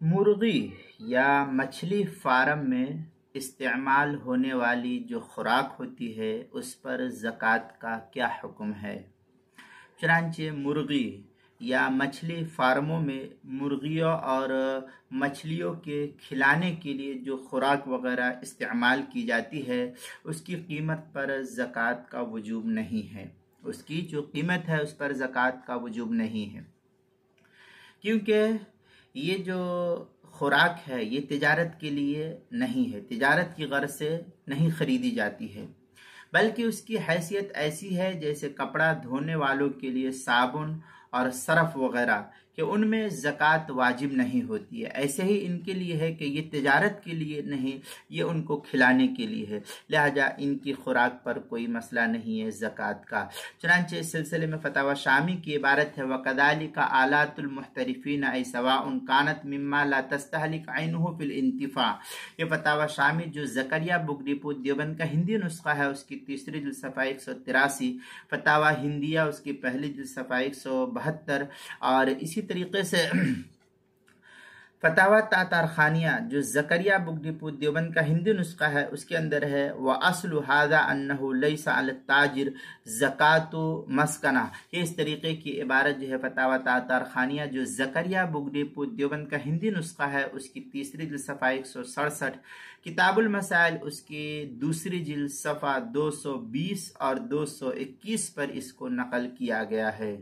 مرغی یا مچھلی فارم میں استعمال ہونے والی جو خوراک ہوتی ہے اس پر زکوٰۃ کا کیا حکم ہے؟ چنانچہ مرغی یا مچھلی فارموں میں مرغیوں اور مچھلیوں کے کھلانے کے لیے جو خوراک وغیرہ استعمال کی جاتی ہے اس کی قیمت پر زکوٰۃ کا وجوب نہیں ہے۔ اس کی جو قیمت ہے اس پر زکوٰۃ کا وجوب نہیں ہے، کیونکہ یہ جو خوراک ہے یہ تجارت کے لیے نہیں ہے، تجارت کی غرض سے نہیں خریدی جاتی ہے، بلکہ اس کی حیثیت ایسی ہے جیسے کپڑا دھونے والوں کے لیے صابن اور سرف وغیرہ کہ ان میں زکوٰۃ واجب نہیں ہوتی ہے، ایسے ہی ان کے لیے ہے کہ یہ تجارت کے لیے نہیں، یہ ان کو کھلانے کے لیے ہے، لہذا ان کی خوراک پر کوئی مسئلہ نہیں ہے زکوٰۃ کا۔ چنانچہ اس سلسلے میں فتاوی شامی کی عبارت ہے وَكَذَلِكَ آلَاتُ الْمُحْتَرِفِينَ أَيْ سَوَاءٌ كَانَتْ مِمَّا لَا تَسْتَهْلِكُ عَيْنُهُ فِي الْانْتِفَاعِ۔ یہ فتاوی شامی جو زکریا بگٹی پور دیوبند کا ہندی نسخہ ہے اس کی تیسری جلد صفحہ 183، فتاوی ہندیہ اس کی پہلی جلد صفحہ 172، اور اسی طریقے سے فتاوی تاتار خانیہ جو زکریا بگٹی پور دیوبند کا ہندی نسخہ ہے اس کے اندر ہے وَأَصْلُ هَذَا أَنَّهُ لَيْسَ عَلَى التَّاجِرِ زَكَاةُ مَسْكَنَةٍ۔ یہ اس طریقے کی عبارت جو ہے فتاوی تاتار خانیہ جو زکریا بگٹی پور دیوبند کا ہندی نسخہ ہے اس کی تیسری جلد صفحہ 167، کتاب المسائل اس کی دوسری جلد صفحہ 220 اور 221 پر اس کو نقل کیا گیا ہے۔